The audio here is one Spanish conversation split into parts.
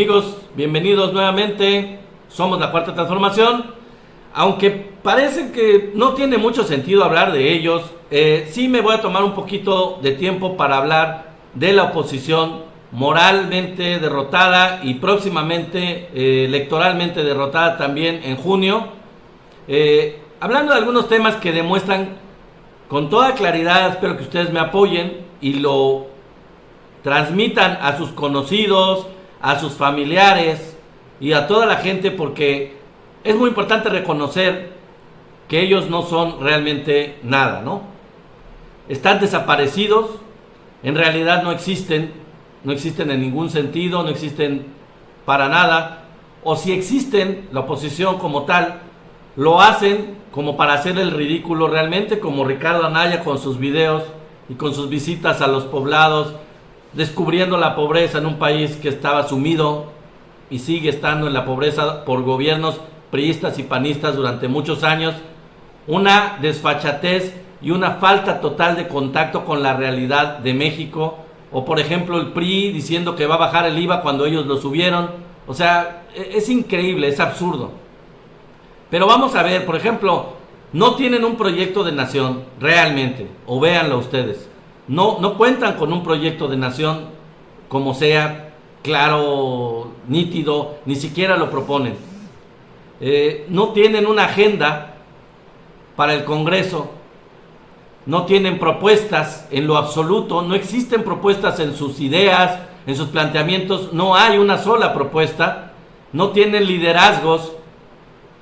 Amigos, bienvenidos nuevamente. Somos la Cuarta Transformación. Aunque parece que no tiene mucho sentido hablar de ellos, sí me voy a tomar un poquito de tiempo para hablar de la oposición moralmente derrotada y próximamente electoralmente derrotada también en junio. Hablando de algunos temas que demuestran con toda claridad, espero que ustedes me apoyen y lo transmitan a sus conocidos, a sus familiares y a toda la gente, porque es muy importante reconocer que ellos no son realmente nada, ¿no? Están desaparecidos, en realidad no existen en ningún sentido, no existen para nada, o si existen, la oposición como tal, lo hacen como para hacer el ridículo realmente, como Ricardo Anaya con sus videos y con sus visitas a los poblados, descubriendo la pobreza en un país que estaba sumido y sigue estando en la pobreza por gobiernos priistas y panistas durante muchos años. Una desfachatez y una falta total de contacto con la realidad de México. O por ejemplo el PRI diciendo que va a bajar el IVA cuando ellos lo subieron. O sea, es increíble, es absurdo. Pero vamos a ver, por ejemplo, no tienen un proyecto de nación realmente, o véanlo ustedes. No cuentan con un proyecto de nación como sea, claro, nítido, ni siquiera lo proponen. No tienen una agenda para el Congreso, no tienen propuestas en lo absoluto, no existen propuestas en sus ideas, en sus planteamientos, no hay una sola propuesta, no tienen liderazgos.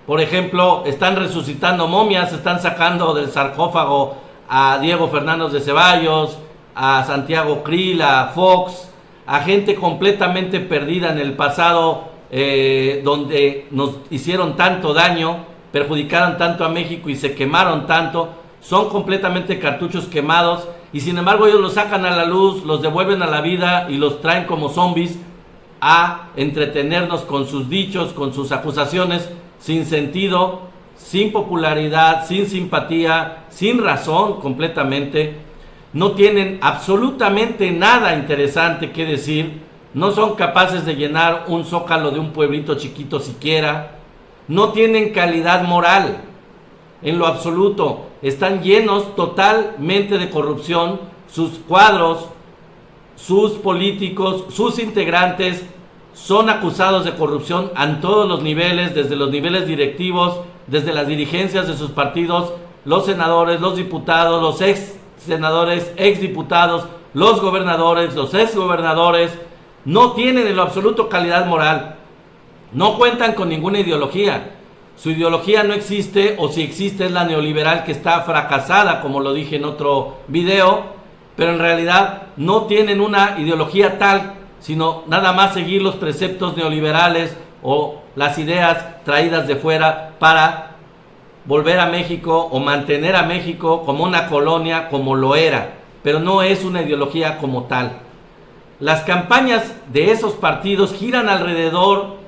Por ejemplo, están resucitando momias, están sacando del sarcófago a Diego Fernández de Ceballos, a Santiago Krill, a Fox, a gente completamente perdida en el pasado, donde nos hicieron tanto daño, perjudicaron tanto a México y se quemaron tanto. Son completamente cartuchos quemados y sin embargo ellos los sacan a la luz, los devuelven a la vida y los traen como zombies a entretenernos con sus dichos, con sus acusaciones sin sentido, sin popularidad, sin simpatía, sin razón completamente. No tienen absolutamente nada interesante que decir, no son capaces de llenar un zócalo de un pueblito chiquito siquiera, no tienen calidad moral en lo absoluto, están llenos totalmente de corrupción, sus cuadros, sus políticos, sus integrantes son acusados de corrupción en todos los niveles, desde los niveles directivos, desde las dirigencias de sus partidos, los senadores, los diputados, los ex senadores, ex diputados, los gobernadores, los ex gobernadores. No tienen en lo absoluto calidad moral, no cuentan con ninguna ideología. Su ideología no existe, o si existe es la neoliberal, que está fracasada, como lo dije en otro video, pero en realidad no tienen una ideología tal, sino nada más seguir los preceptos neoliberales o las ideas traídas de fuera para volver a México o mantener a México como una colonia, como lo era, pero no es una ideología como tal. Las campañas de esos partidos giran alrededor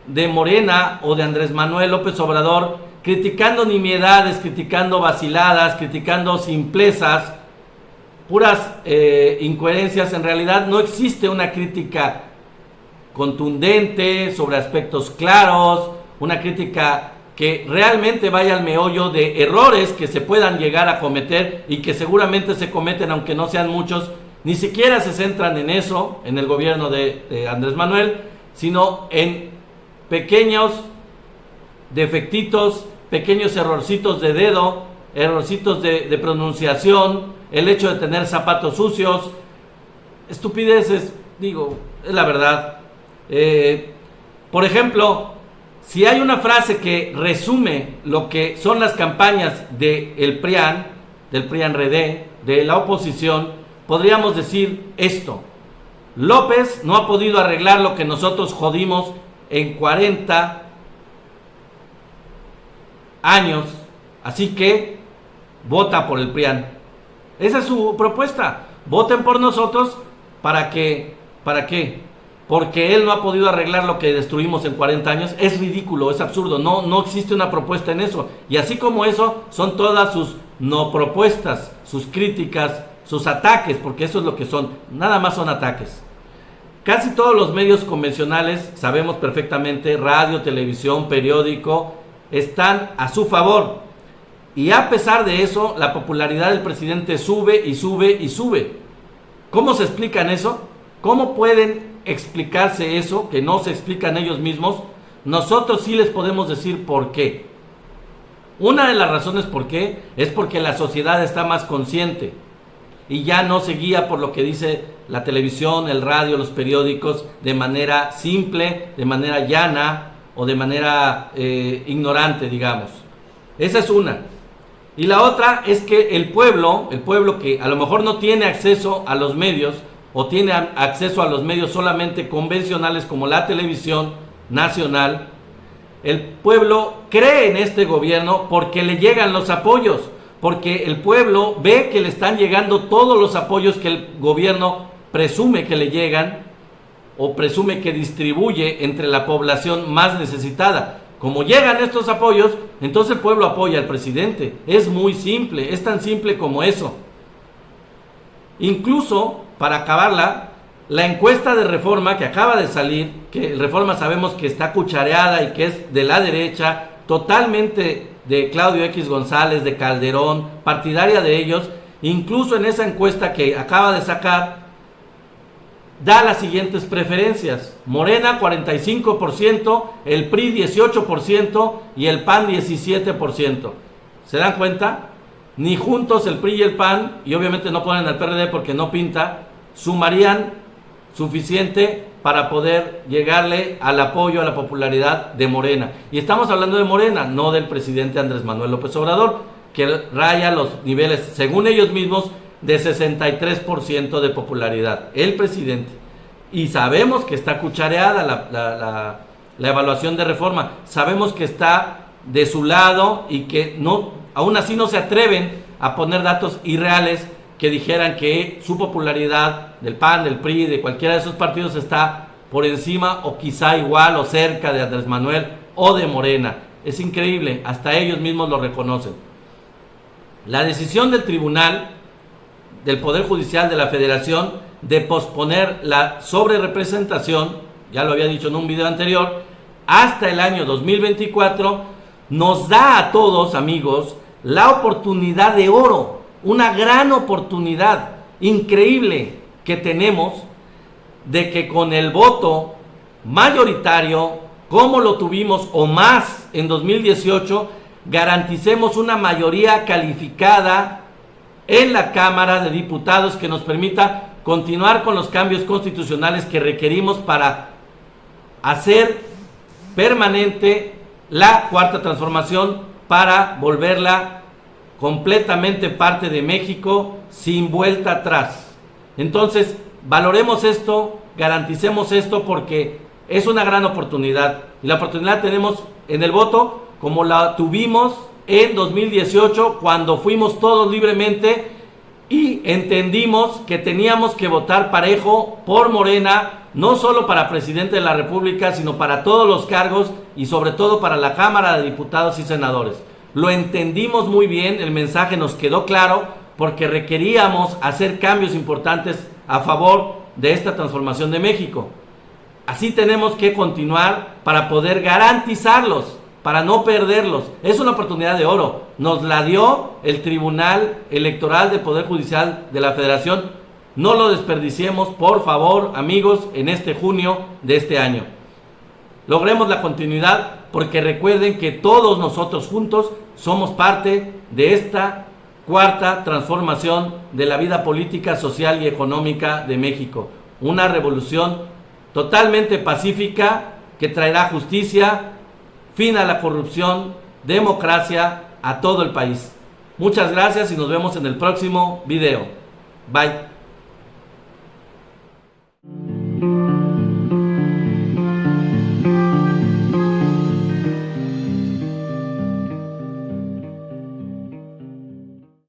de Morena o de Andrés Manuel López Obrador, criticando nimiedades, criticando vaciladas, criticando simplezas, puras incoherencias. En realidad no existe una crítica contundente sobre aspectos claros, una crítica que realmente vaya al meollo de errores que se puedan llegar a cometer y que seguramente se cometen aunque no sean muchos. Ni siquiera se centran en eso, en el gobierno de Andrés Manuel, sino en pequeños defectitos, pequeños errorcitos de dedo, errorcitos de pronunciación, el hecho de tener zapatos sucios, estupideces, digo, es la verdad. Por ejemplo, si hay una frase que resume lo que son las campañas del PRIAN, del PRIAN-RD, de la oposición, podríamos decir esto: López no ha podido arreglar lo que nosotros jodimos en 40 años, así que vota por el PRIAN. Esa es su propuesta. Voten por nosotros. ¿Para qué? Porque él no ha podido arreglar lo que destruimos en 40 años. Es ridículo, es absurdo. No existe una propuesta en eso. Y así como eso, son todas sus no propuestas, sus críticas, sus ataques, porque eso es lo que son. Nada más son ataques. Casi todos los medios convencionales, sabemos perfectamente, radio, televisión, periódico, están a su favor. Y a pesar de eso, la popularidad del presidente sube y sube y sube. ¿Cómo se explican eso? ¿Cómo pueden explicarse eso, que no se explican ellos mismos? Nosotros sí les podemos decir por qué. Una de las razones por qué es porque la sociedad está más consciente y ya no se guía por lo que dice la televisión, el radio, los periódicos de manera simple, de manera llana o de manera ignorante, digamos. Esa es una. Y la otra es que el pueblo que a lo mejor no tiene acceso a los medios o tiene acceso a los medios solamente convencionales como la televisión nacional, el pueblo cree en este gobierno porque le llegan los apoyos, porque el pueblo ve que le están llegando todos los apoyos que el gobierno presume que le llegan o presume que distribuye entre la población más necesitada. Como llegan estos apoyos, entonces el pueblo apoya al presidente. Es muy simple, es tan simple como eso. Incluso, para acabarla, la encuesta de Reforma que acaba de salir, que Reforma sabemos que está cuchareada y que es de la derecha, totalmente de Claudio X González, de Calderón, partidaria de ellos, incluso en esa encuesta que acaba de sacar, da las siguientes preferencias: Morena 45%, el PRI 18% y el PAN 17%. ¿Se dan cuenta? Ni juntos el PRI y el PAN, y obviamente no ponen al PRD porque no pinta, sumarían suficiente para poder llegarle al apoyo, a la popularidad de Morena. Y estamos hablando de Morena, no del presidente Andrés Manuel López Obrador, que raya los niveles, según ellos mismos, de 63% de popularidad, el presidente. Y sabemos que está cuchareada la evaluación de Reforma, sabemos que está de su lado y que no, aún así no se atreven a poner datos irreales que dijeran que su popularidad del PAN, del PRI, de cualquiera de esos partidos está por encima o quizá igual o cerca de Andrés Manuel o de Morena. Es increíble, hasta ellos mismos lo reconocen. La decisión del tribunal del Poder Judicial de la Federación de posponer la sobrerepresentación, ya lo había dicho en un video anterior, hasta el año 2024, nos da a todos, amigos, la oportunidad de oro, una gran oportunidad increíble que tenemos de que con el voto mayoritario, como lo tuvimos o más en 2018, garanticemos una mayoría calificada en la Cámara de Diputados que nos permita continuar con los cambios constitucionales que requerimos para hacer permanente la Cuarta Transformación, para volverla completamente parte de México sin vuelta atrás. Entonces, valoremos esto, garanticemos esto, porque es una gran oportunidad. Y la oportunidad tenemos en el voto como la tuvimos en 2018, cuando fuimos todos libremente y entendimos que teníamos que votar parejo por Morena, no solo para presidente de la República, sino para todos los cargos y sobre todo para la Cámara de Diputados y Senadores. Lo entendimos muy bien, el mensaje nos quedó claro, porque requeríamos hacer cambios importantes a favor de esta transformación de México. Así tenemos que continuar para poder garantizarlos, para no perderlos. Es una oportunidad de oro. Nos la dio el Tribunal Electoral del Poder Judicial de la Federación. No lo desperdiciemos, por favor, amigos, en este junio de este año. Logremos la continuidad, porque recuerden que todos nosotros juntos somos parte de esta cuarta transformación de la vida política, social y económica de México. Una revolución totalmente pacífica que traerá justicia, fin a la corrupción, democracia a todo el país. Muchas gracias y nos vemos en el próximo video. Bye.